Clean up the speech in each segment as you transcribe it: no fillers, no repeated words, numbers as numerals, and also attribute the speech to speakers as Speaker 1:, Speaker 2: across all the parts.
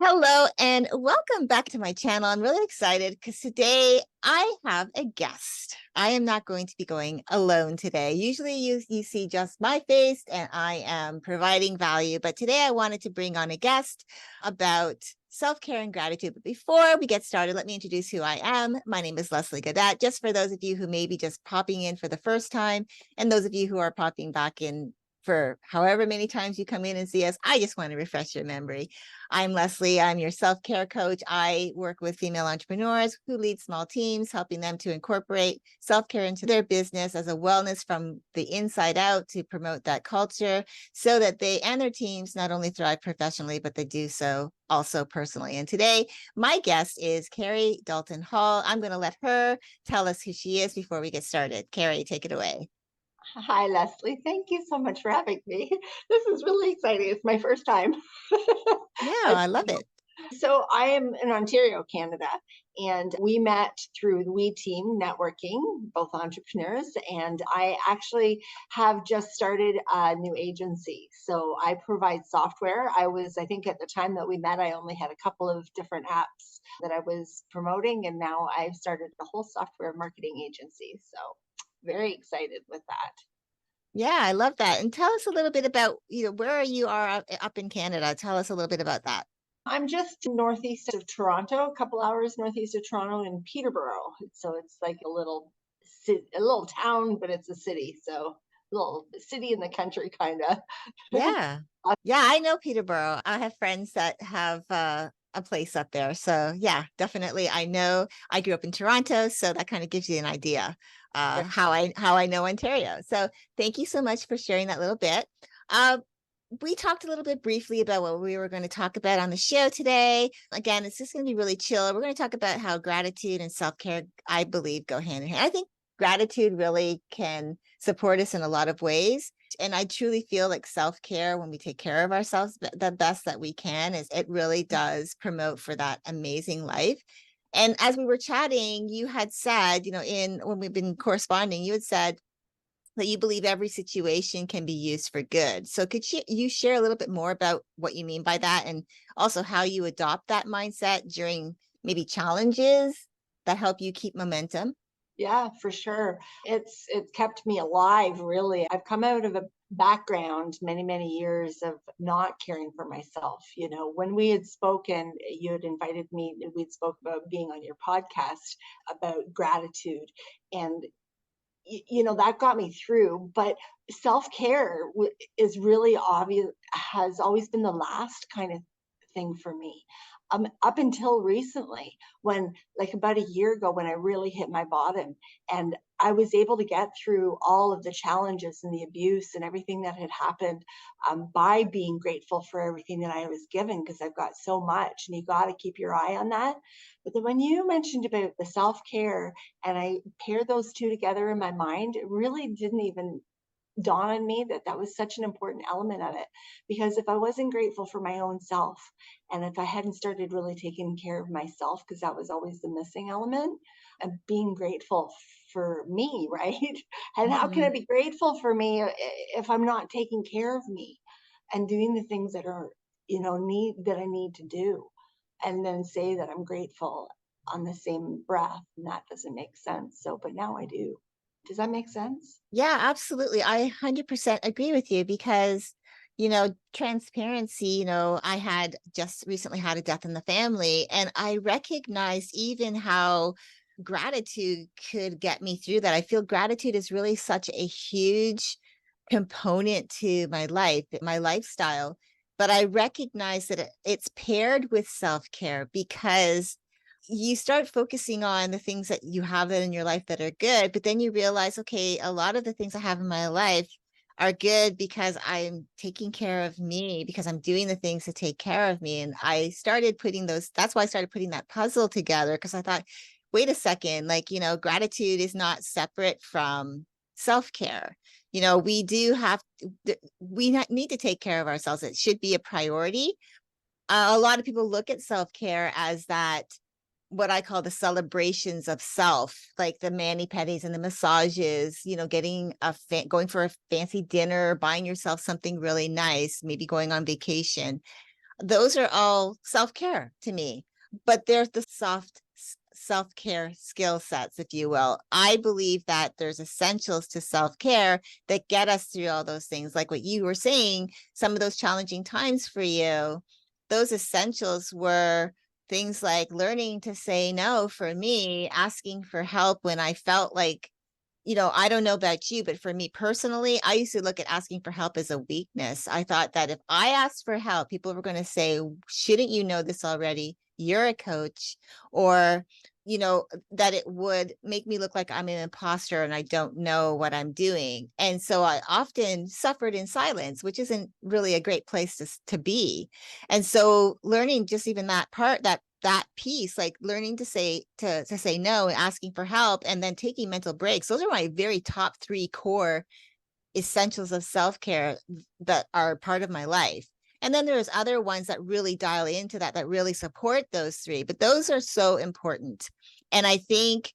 Speaker 1: Hello and welcome back to my channel. I'm really excited because today I have a guest. I am not going to be going alone today. Usually you see just my face and I am providing value, but today I wanted to bring on a guest about self-care and gratitude. But before we get started, let me introduce who I am. My name is Leslie Gaudet. Just for those of you who may be just popping in for the first time, and those of you who are popping back in for however many times you come in and see us, I just want to refresh your memory. I'm Leslie. I'm your self-care coach. I work with female entrepreneurs who lead small teams, helping them to incorporate self-care into their business as a wellness from the inside out to promote that culture so that they and their teams not only thrive professionally, but they do so also personally. And today, my guest is Karri Dalton-Hull. I'm going to let her tell us who she is before we get started. Karri, take it away.
Speaker 2: Hi, Leslie. Thank you so much for having me. This is really exciting. It's my first time.
Speaker 1: Yeah,
Speaker 2: I-
Speaker 1: I love it.
Speaker 2: so I am in Ontario, Canada, and we met through the We Team networking, both entrepreneurs, and I actually have just started a new agency. So I provide software. I think at the time that we met, I only had a couple of different apps that I was promoting, and now I've started a whole software marketing agency. So very excited with that.
Speaker 1: Yeah, I love that. And tell us a little bit about, where you are up in Canada. Tell us a little bit about that.
Speaker 2: I'm just northeast of Toronto, a couple hours northeast of Toronto in Peterborough. So it's like a little town, but it's a city. So a little city in the country, kind of.
Speaker 1: Yeah. Yeah, I know Peterborough. I have friends that have a place up there. So yeah, definitely. I know I grew up in Toronto, so that kind of gives you an idea how I know Ontario. So thank you so much for sharing that little bit. Uh, we talked a little bit briefly about what we were going to talk about on the show today. Again, it's just going to be really chill. We're going to talk about how gratitude and self-care, I believe, go hand in hand. I think gratitude really can support us in a lot of ways. And I truly feel like self-care, when we take care of ourselves the best that we can, is it really does promote for that amazing life. And as we were chatting, you had said, in when we've been corresponding, you had said that you believe every situation can be used for good. So could you share a little bit more about what you mean by that, and also how you adopt that mindset during maybe challenges that help you keep momentum?
Speaker 2: Yeah, for sure. It's kept me alive, really. I've come out of a background many years of not caring for myself. When we had spoken, you had invited me, we'd spoke about being on your podcast about gratitude. And that got me through, but self-care is really obvious, has always been the last kind of thing for me, up until recently, when, like, about a year ago, when I really hit my bottom, and I was able to get through all of the challenges and the abuse and everything that had happened, by being grateful for everything that I was given, because I've got so much, and you got to keep your eye on that. But then when you mentioned about the self-care, and I paired those two together in my mind, it really didn't even dawn on me that that was such an important element of it. Because if I wasn't grateful for my own self, and if I hadn't started really taking care of myself, because that was always the missing element, and being grateful for me, right? And how can I
Speaker 1: Mhm.
Speaker 2: be grateful for me if I'm not taking care of me and doing the things that are, I need to do, and then say that I'm grateful on the same breath? And that doesn't make sense. So, but now I do. Does that make sense?
Speaker 1: Yeah, absolutely. I 100% agree with you because, transparency, I had just recently had a death in the family, and I recognized even how gratitude could get me through that. I feel gratitude is really such a huge component to my life, my lifestyle. But I recognize that it's paired with self-care because you start focusing on the things that you have in your life that are good, but then you realize, okay, a lot of the things I have in my life are good because I'm taking care of me, because I'm doing the things to take care of me. And I started putting that's why I started putting that puzzle together, because I thought, wait a second, like, gratitude is not separate from self-care. We do have, need to take care of ourselves. It should be a priority. A lot of people look at self-care as that, what I call the celebrations of self, like the mani-pedis and the massages, getting going for a fancy dinner, buying yourself something really nice, maybe going on vacation. those are all self-care to me, but there's the soft self-care skill sets, if you will. I believe that there's essentials to self-care that get us through all those things. Like what you were saying, some of those challenging times for you, those essentials were things like learning to say no for me, asking for help when I felt like, I don't know about you, but for me personally, I used to look at asking for help as a weakness. I thought that if I asked for help, people were going to say, shouldn't you know this already? You're a coach. Or, that it would make me look like I'm an imposter and I don't know what I'm doing. And so I often suffered in silence, which isn't really a great place to be. And so learning just even that part, that piece, like learning to say no and asking for help and then taking mental breaks, those are my very top three core essentials of self-care that are part of my life. And then there's other ones that really dial into that really support those three, but those are so important. And I think,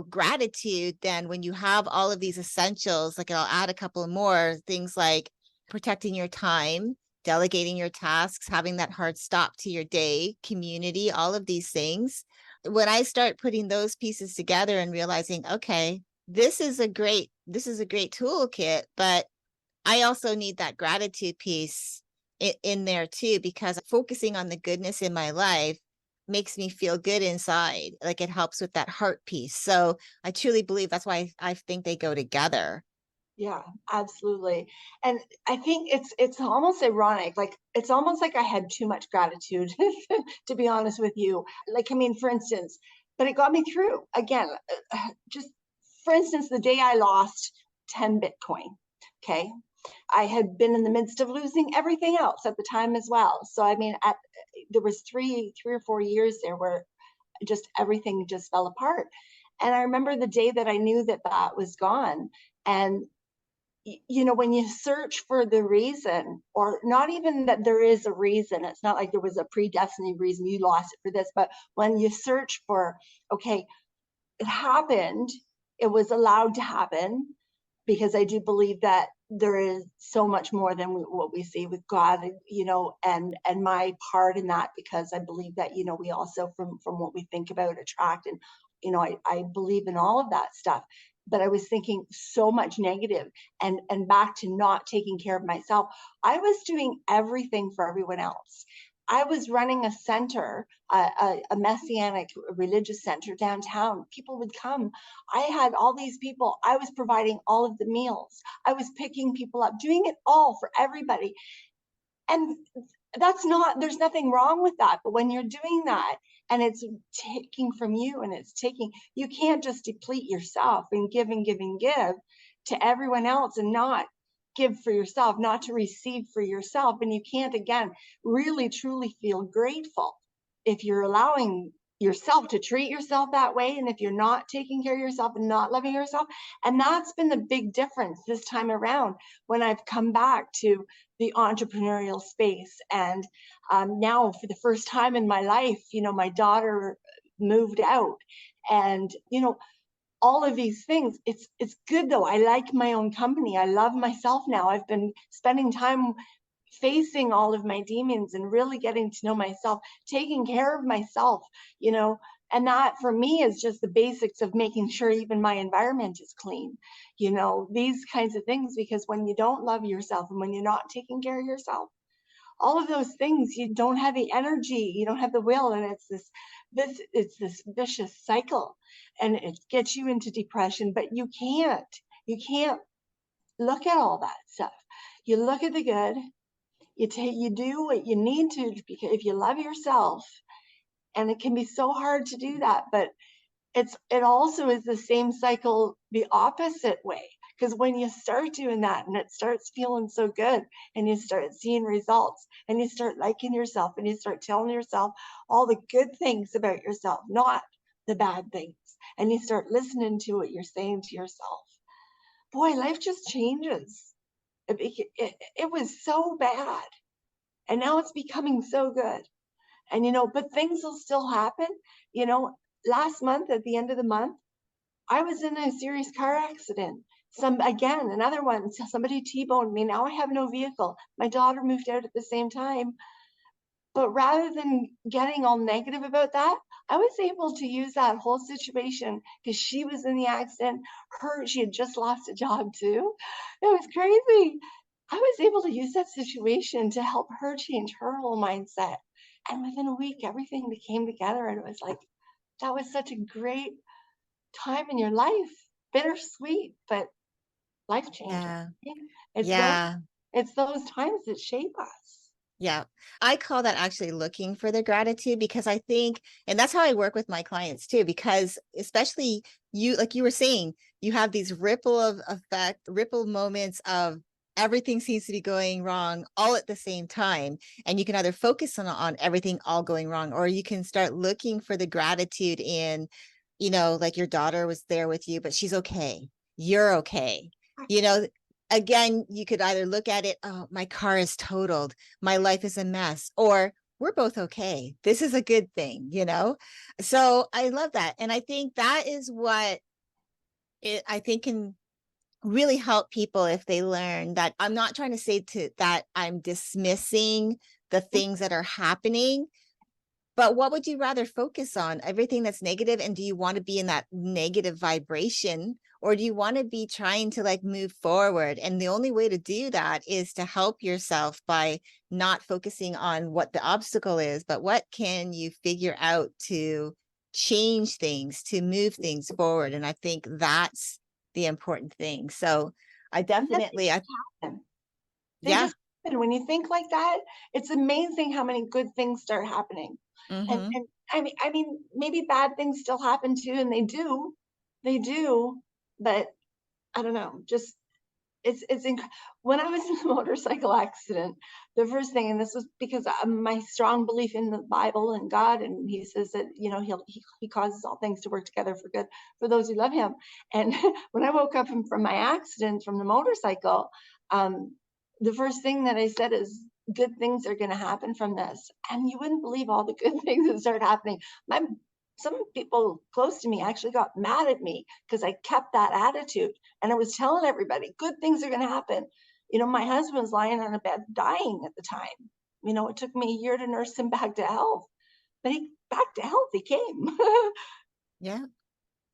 Speaker 1: gratitude, then when you have all of these essentials, like I'll add a couple more things like protecting your time, delegating your tasks, having that hard stop to your day, community, all of these things. When I start putting those pieces together and realizing, okay, this is a great toolkit, but I also need that gratitude piece in there too, because focusing on the goodness in my life makes me feel good inside. Like it helps with that heart piece. So I truly believe that's why I think they go together.
Speaker 2: Yeah, absolutely. And I think it's almost ironic. Like it's almost like I had too much gratitude, to be honest with you. Like I mean, for instance, but it got me through. Again, just for instance, the day I lost 10 Bitcoin. Okay. I had been in the midst of losing everything else at the time as well. So I mean, there was three or 4 years there where just everything just fell apart. And I remember the day that I knew that that was gone. And when you search for the reason, or not even that there is a reason, it's not like there was a predestined reason you lost it for this, but when you search for, okay, it happened, it was allowed to happen, because I do believe that there is so much more than what we see with God, and my part in that, because I believe that we also from what we think about attract, and I believe in all of that stuff. But I was thinking so much negative, and back to not taking care of myself. I was doing everything for everyone else. I was running a center, a messianic religious center downtown. People would come. I had all these people. I was providing all of the meals. I was picking people up, doing it all for everybody. And there's nothing wrong with that. But when you're doing that and it's taking from you, and you can't just deplete yourself and give to everyone else and not give for yourself, not to receive for yourself. And you can't, again, really truly feel grateful if you're allowing yourself to treat yourself that way, and if you're not taking care of yourself and not loving yourself. And that's been the big difference this time around when I've come back to the entrepreneurial space. And now, for the first time in my life, my daughter moved out, and all of these things. It's good though. I like my own company. I love myself now. I've been spending time facing all of my demons and really getting to know myself, taking care of myself, you know, and that for me is just the basics of making sure even my environment is clean, these kinds of things. Because when you don't love yourself and when you're not taking care of yourself, all of those things, you don't have the energy, you don't have the will, and it's this vicious cycle, and it gets you into depression. But you can't look at all that stuff. You look at the good, you do what you need to, because if you love yourself, and it can be so hard to do that, but it also is the same cycle the opposite way. Because when you start doing that and it starts feeling so good, and you start seeing results, and you start liking yourself, and you start telling yourself all the good things about yourself, not the bad things, and you start listening to what you're saying to yourself, boy, life just changes. It was so bad, and now it's becoming so good. And but things will still happen. you know Last month, at the end of the month, I was in a serious car accident. Another one. Somebody T-boned me. Now I have no vehicle. My daughter moved out at the same time. But rather than getting all negative about that, I was able to use that whole situation because she was in the accident. She had just lost a job too. It was crazy. I was able to use that situation to help her change her whole mindset. And within a week, everything came together. And it was like, that was such a great time in your life. Bittersweet, but life changing.
Speaker 1: Yeah.
Speaker 2: It's those,
Speaker 1: Yeah.
Speaker 2: it's those times that shape us.
Speaker 1: Yeah. I call that actually looking for the gratitude because I think, and that's how I work with my clients too, because especially you, like you were saying, you have these ripple of effect, ripple moments of everything seems to be going wrong all at the same time. And you can either focus on everything all going wrong, or you can start looking for the gratitude in, like your daughter was there with you, but she's okay. You're okay. You know, again, you could either look at it, oh, my car is totaled, my life is a mess, or we're both okay. This is a good thing. So I love that. And I think that is what I think can really help people if they learn that I'm not trying to say that I'm dismissing the things that are happening, but what would you rather focus on? Everything that's negative, and do you want to be in that negative vibration, or do you want to be trying to like move forward? And the only way to do that is to help yourself by not focusing on what the obstacle is, but what can you figure out to change things, to move things forward. And I think that's the important thing. So I
Speaker 2: And then
Speaker 1: definitely,
Speaker 2: things happen. They
Speaker 1: yeah.
Speaker 2: just happen. When you think like that, it's amazing how many good things start happening. And
Speaker 1: Mm-hmm.
Speaker 2: and I mean, maybe bad things still happen too, and they do. But I don't know. Just it's when I was in the motorcycle accident, the first thing, and this was because of my strong belief in the Bible and God, and He says that he causes all things to work together for good for those who love Him. And when I woke up from my accident from the motorcycle, um, the first thing that I said is, "Good things are going to happen from this," and you wouldn't believe all the good things that started happening. My Some people close to me actually got mad at me because I kept that attitude. And I was telling everybody, good things are going to happen. My husband's lying on a bed dying at the time. It took me a year to nurse him back to health, but he back to health he came.
Speaker 1: Yeah.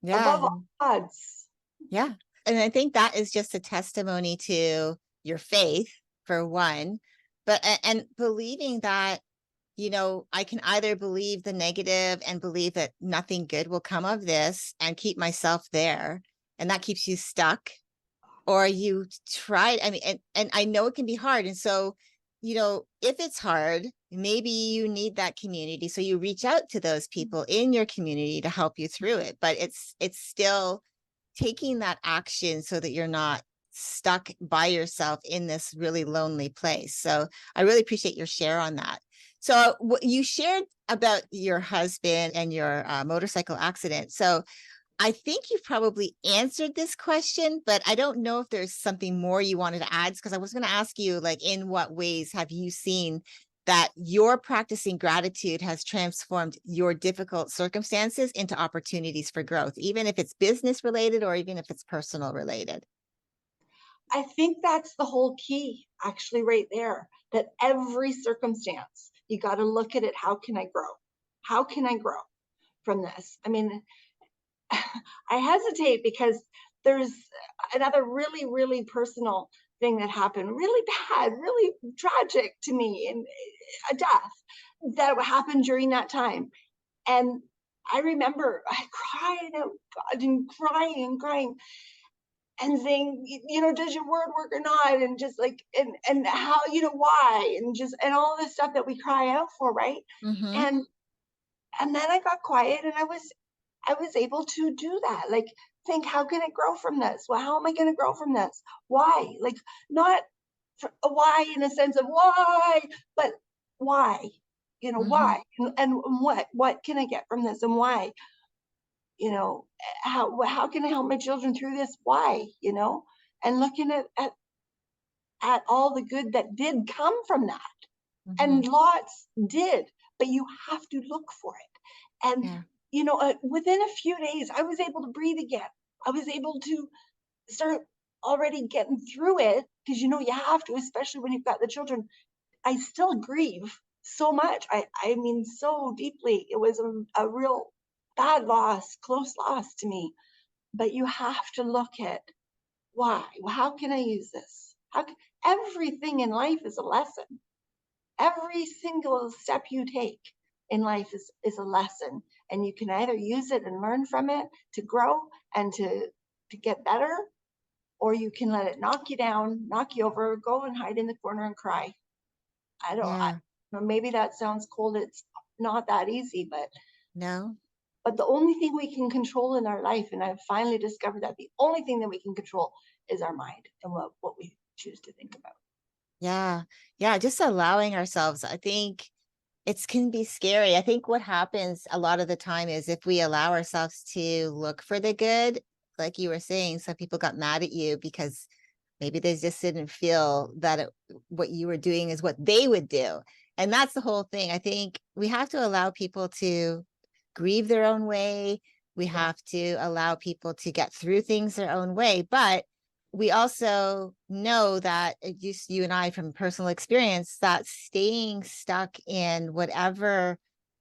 Speaker 1: Yeah.
Speaker 2: Above all odds.
Speaker 1: Yeah. And I think that is just a testimony to your faith, for one, but and believing that, I can either believe the negative and believe that nothing good will come of this and keep myself there, and that keeps you stuck, or you try. I mean, and I know it can be hard. And so, if it's hard, maybe you need that community. So you reach out to those people in your community to help you through it. But it's still taking that action so that you're not stuck by yourself in this really lonely place. So I really appreciate your share on that. So what you shared about your husband and your motorcycle accident. So I think you've probably answered this question, but I don't know if there's something more you wanted to add, because I was going to ask you, like, in what ways have you seen that your practicing gratitude has transformed your difficult circumstances into opportunities for growth, even if it's business related or even if it's personal related?
Speaker 2: I think that's the whole key, actually, right there. That every circumstance, you got to look at it. How can I grow? How can I grow from this? I mean, I hesitate because there's another really, really personal thing that happened, really bad, really tragic to me, and a death that happened during that time. And I remember I cried out God and crying and crying and saying, does your word work or not? And just like, and how, why? And just, and all this stuff that we cry out for, right?
Speaker 1: Mm-hmm.
Speaker 2: And and then I got quiet and I was able to do that. Like, think, how can I grow from this? Well, how am I going to grow from this? Why? Like, not a why in a sense of why, but why?
Speaker 1: Mm-hmm.
Speaker 2: Why? And what can I get from this? And why? You know, how can I help my children through this? Why? And looking at all the good that did come from that,
Speaker 1: Mm-hmm.
Speaker 2: and lots did, but you have to look for it. And
Speaker 1: Yeah.
Speaker 2: within a few days, I was able to breathe again. I was able to start already getting through it because you have to, especially when you've got the children. I still grieve so much. I mean, so deeply. It was a real bad loss, close loss to me. But you have to look at why. How can I use this? Everything in life is a lesson. Every single step you take in life is a lesson. And you can either use it and learn from it to grow and to get better, or you can let it knock you down, knock you over, go and hide in the corner and cry. I
Speaker 1: Yeah.
Speaker 2: maybe that sounds cold. It's not that easy,
Speaker 1: No.
Speaker 2: but the only thing we can control in our life, and I've finally discovered that the only thing that we can control is our mind and what we choose to think about.
Speaker 1: Yeah. Yeah. Just allowing ourselves. I think it can be scary. I think what happens a lot of the time is if we allow ourselves to look for the good, like you were saying, some people got mad at you because maybe they just didn't feel that what you were doing is what they would do. And that's the whole thing. I think we have to allow people to grieve their own way. We
Speaker 2: Yeah.
Speaker 1: have to allow people to get through things their own way. But we also know that just you and I from personal experience that staying stuck in whatever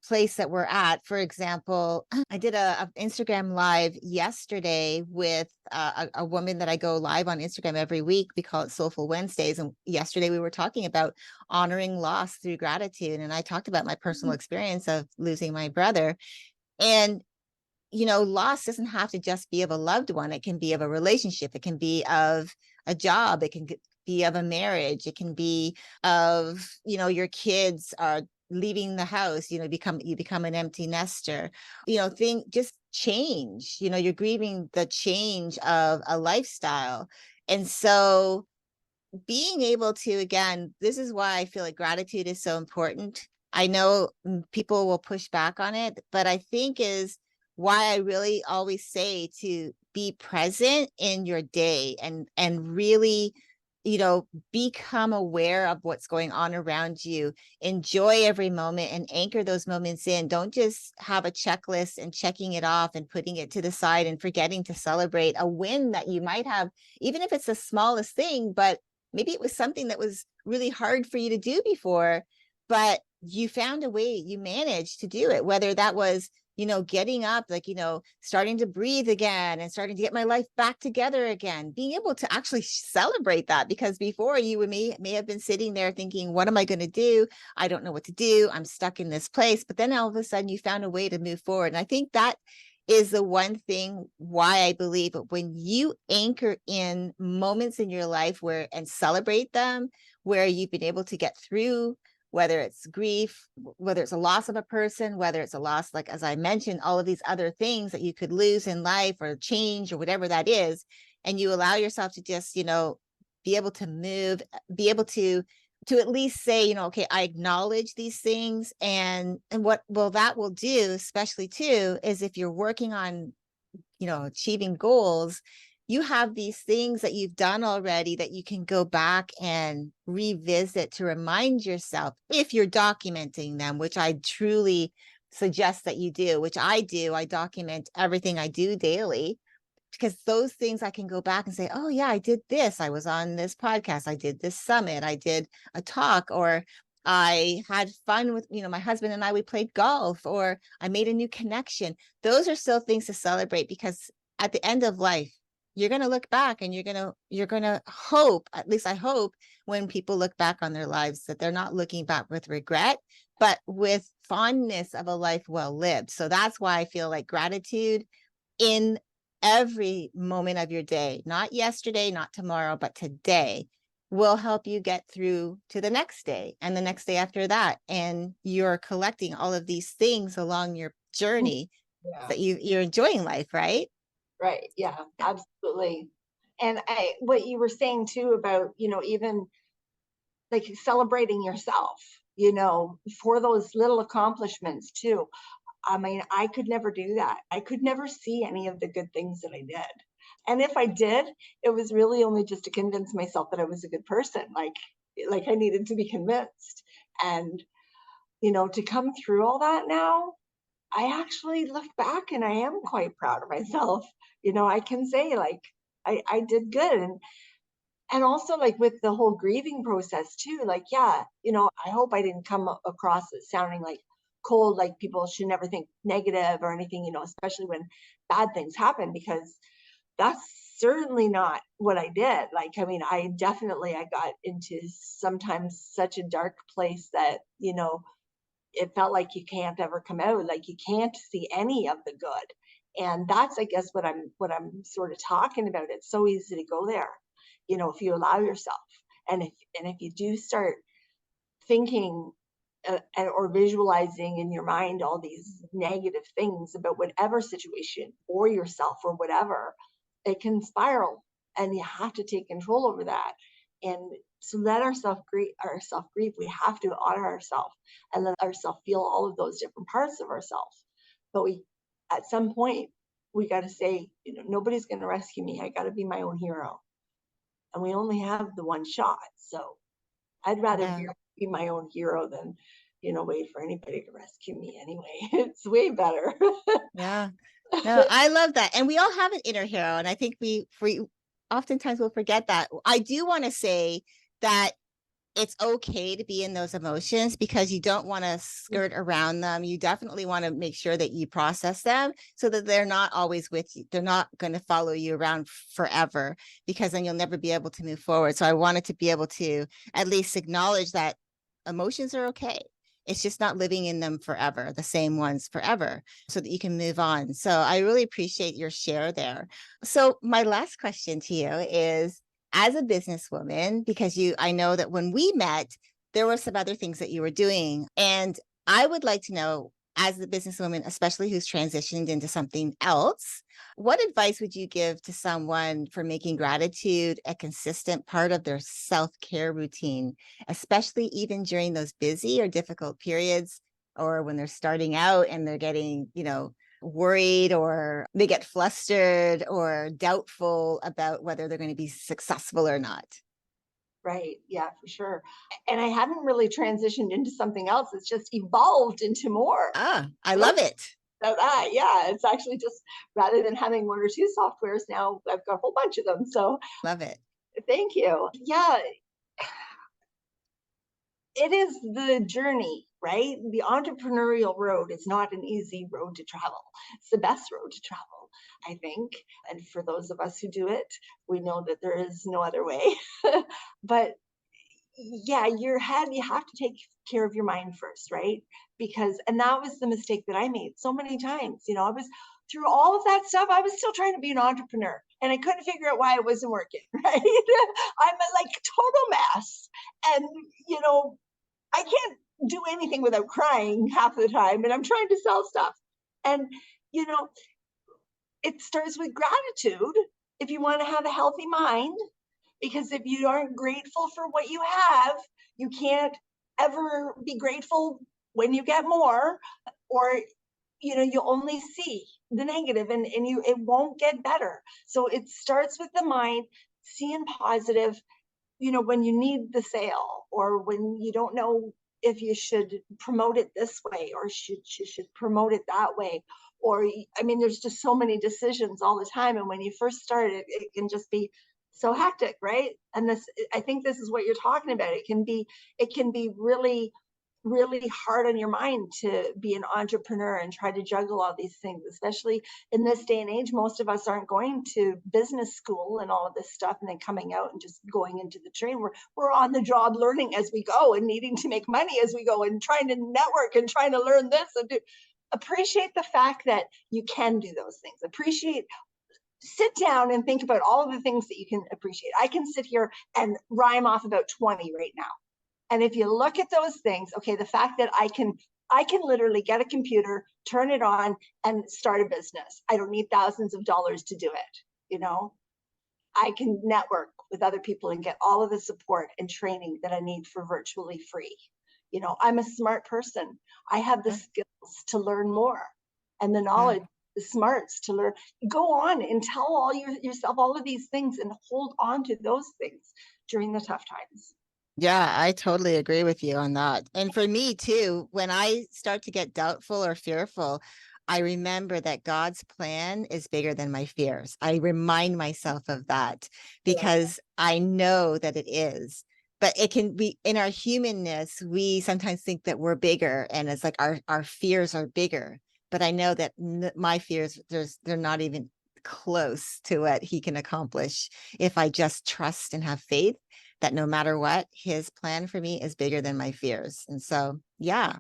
Speaker 1: place that we're at. For example, I did a Instagram live yesterday with a woman that I go live on Instagram every week. We call it Soulful Wednesdays. And yesterday we were talking about honoring loss through gratitude. And I talked about my personal
Speaker 2: Mhm.
Speaker 1: experience of losing my brother. And loss doesn't have to just be of a loved one. It can be of a relationship. It can be of a job. It can be of a marriage. It can be of, your kids are leaving the house, you become an empty nester, thing just change, you're grieving the change of a lifestyle. And so being able to, again, this is why I feel like gratitude is so important. I know people will push back on it, but I think is why I really always say to be present in your day and really, become aware of what's going on around you. Enjoy every moment and anchor those moments in. Don't just have a checklist and checking it off and putting it to the side and forgetting to celebrate a win that you might have, even if it's the smallest thing, but maybe it was something that was really hard for you to do before, but you found a way, you managed to do it, whether that was, getting up, like, starting to breathe again and starting to get my life back together again, being able to actually celebrate that. Because before you may have been sitting there thinking, what am I going to do? I don't know what to do. I'm stuck in this place. But then all of a sudden you found a way to move forward. And I think that is the one thing why I believe when you anchor in moments in your life where and celebrate them, where you've been able to get through, whether it's grief, whether it's a loss of a person, whether it's a loss, like as I mentioned, all of these other things that you could lose in life or change or whatever that is, and you allow yourself to just, be able to move, be able to at least say, okay, I acknowledge these things. And what will that will do, especially too, is if you're working on, achieving goals, you have these things that you've done already that you can go back and revisit to remind yourself if you're documenting them, which I truly suggest that you do, which I do. I document everything I do daily because those things I can go back and say, oh yeah, I did this. I was on this podcast. I did this summit. I did a talk, or I had fun with, my husband and I, we played golf, or I made a new connection. Those are still things to celebrate because at the end of life, you're going to look back and you're going to hope, at least I hope, when people look back on their lives that they're not looking back with regret, but with fondness of a life well lived. So that's why I feel like gratitude in every moment of your day, not yesterday, not tomorrow, but today, will help you get through to the next day and the next day after that. And you're collecting all of these things along your journey
Speaker 2: Yeah.
Speaker 1: that you're enjoying life, right?
Speaker 2: Right. Yeah,
Speaker 1: Yeah.
Speaker 2: absolutely. And what you were saying too about, even like celebrating yourself, for those little accomplishments too. I mean, I could never do that. I could never see any of the good things that I did. And if I did, it was really only just to convince myself that I was a good person. Like I needed to be convinced. And, to come through all that now, I actually look back and I am quite proud of myself. I can say like I did good. And also like with the whole grieving process too, like, yeah, I hope I didn't come across as sounding like cold, like people should never think negative or anything, especially when bad things happen, because that's certainly not what I did. Like, I mean, I got into sometimes such a dark place that, it felt like you can't ever come out, like you can't see any of the good. And that's, I guess, what I'm sort of talking about. It's so easy to go there, if you allow yourself. And if you do start thinking, or visualizing in your mind all these negative things about whatever situation or yourself or whatever, it can spiral, and you have to take control over that. And so let ourselves grieve. We have to honor ourselves and let ourselves feel all of those different parts of ourselves. But we, at some point, we got to say, nobody's going to rescue me. I got to be my own hero. And we only have the one shot. So I'd rather
Speaker 1: Yeah.
Speaker 2: be my own hero than, wait for anybody to rescue me anyway. It's way better.
Speaker 1: Yeah. No, I love that. And we all have an inner hero. And I think we oftentimes will forget that. I do want to say that it's okay to be in those emotions because you don't want to skirt around them. You definitely want to make sure that you process them so that they're not always with you. They're not going to follow you around forever, because then you'll never be able to move forward. So I wanted to be able to at least acknowledge that emotions are okay. It's just not living in them forever, the same ones forever, so that you can move on. So I really appreciate your share there. So my last question to you is, as a businesswoman, because I know that when we met, there were some other things that you were doing. And I would like to know, as a businesswoman, especially who's transitioned into something else, what advice would you give to someone for making gratitude a consistent part of their self-care routine, especially even during those busy or difficult periods, or when they're starting out and they're getting, worried, or they get flustered or doubtful about whether they're going to be successful or not?
Speaker 2: Right. Yeah, for sure. And I haven't really transitioned into something else. It's just evolved into more.
Speaker 1: Ah, I
Speaker 2: So
Speaker 1: love it.
Speaker 2: that, yeah, it's actually just, rather than having one or two softwares now, I've got a whole bunch of them. So
Speaker 1: Love it.
Speaker 2: thank you. Yeah, it is the journey, right? The entrepreneurial road is not an easy road to travel. It's the best road to travel, I think. And for those of us who do it, we know that there is no other way. But yeah, your head, you have to take care of your mind first, right? And that was the mistake that I made so many times. I was, through all of that stuff, I was still trying to be an entrepreneur, and I couldn't figure out why it wasn't working, right? I'm a like total mess. And, you know, I can't do anything without crying half the time, and I'm trying to sell stuff. And, you know, it starts with gratitude if you want to have a healthy mind, because if you aren't grateful for what you have, you can't ever be grateful when you get more, or you only see the negative, and it won't get better. So it starts with the mind, seeing positive, when you need the sale, or when you don't know if you should promote it this way, or you should promote it that way. Or, I mean, there's just so many decisions all the time. And when you first start it can just be so hectic, right? And I think this is what you're talking about. It can be really, really hard on your mind to be an entrepreneur and try to juggle all these things, especially in this day and age. Most of us aren't going to business school and all of this stuff and then coming out and just going into the train. We're on the job learning as we go, and needing to make money as we go, and trying to network and trying to learn this and do. Appreciate the fact that you can do those things. Sit down and think about all of the things that you can appreciate. I can sit here and rhyme off about 20 right now. And if you look at those things, okay, the fact that I can literally get a computer, turn it on, and start a business. I don't need thousands of dollars to do it. I can network with other people and get all of the support and training that I need for virtually free. I'm a smart person. I have the
Speaker 1: Yeah.
Speaker 2: skills to learn more, and the
Speaker 1: Yeah.
Speaker 2: knowledge, the smarts to learn. Go on and tell yourself all of these things, and hold on to those things during the tough times.
Speaker 1: Yeah, I totally agree with you on that. And for me too, when I start to get doubtful or fearful, I remember that God's plan is bigger than my fears. I remind myself of that
Speaker 2: I love
Speaker 1: because I know that it is. But it can be in our humanness, we sometimes think that we're bigger and it's like our fears are bigger. But I know that my fears, they're not even close to what he can accomplish if I just trust and have faith that no matter what, his plan for me is bigger than my fears. And so, yeah.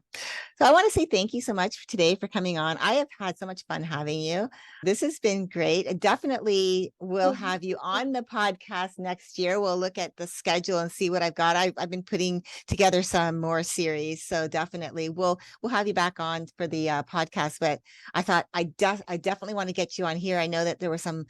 Speaker 1: So I want to say thank you so much today for coming on. I have had so much fun having you. This has been great. I definitely will have you
Speaker 2: that.
Speaker 1: on the podcast next year. We'll look at the schedule and see what I've got. I've been putting together some more series, so definitely we'll have you back on for the podcast. But I thought I definitely want to get you on here. I know that there were some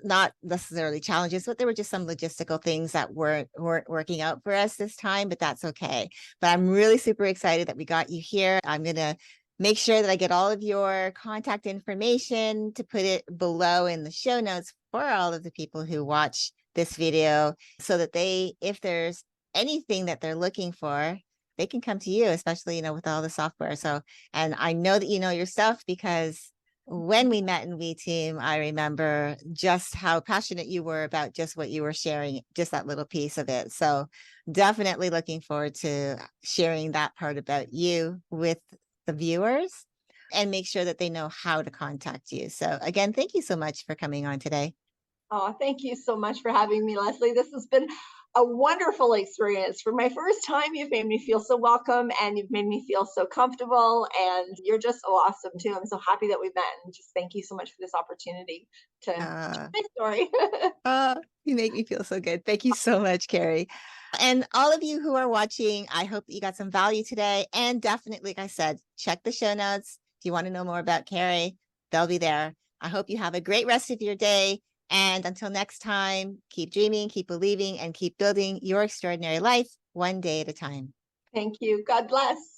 Speaker 1: not necessarily challenges, but there were just some logistical things that weren't working out for us this time. But that's okay. But I'm really super excited that we got you here. I'm going to make sure that I get all of your contact information to put it below in the show notes for all of the people who watch this video so that if there's anything that they're looking for, they can come to you, especially, with all the software. So, and I know that you know your stuff because when we met in We Team, I remember just how passionate you were about just what you were sharing, just that little piece of it. So definitely looking forward to sharing that part about you with the viewers and make sure that they know how to contact you. So again, thank you so much for coming on today.
Speaker 2: Oh, thank you so much for having me, Leslie. This has been a wonderful experience. For my first time, you've made me feel so welcome and you've made me feel so comfortable. And you're just so awesome, too. I'm so happy that we met. And just thank you so much for this opportunity to share
Speaker 1: Uh,
Speaker 2: my story.
Speaker 1: you make me feel so good. Thank you so much, Karri. And all of you who are watching, I hope that you got some value today. And definitely, like I said, check the show notes. If you want to know more about Karri, they'll be there. I hope you have a great rest of your day. And until next time, keep dreaming, keep believing, and keep building your extraordinary life one day at a time.
Speaker 2: Thank you. God bless.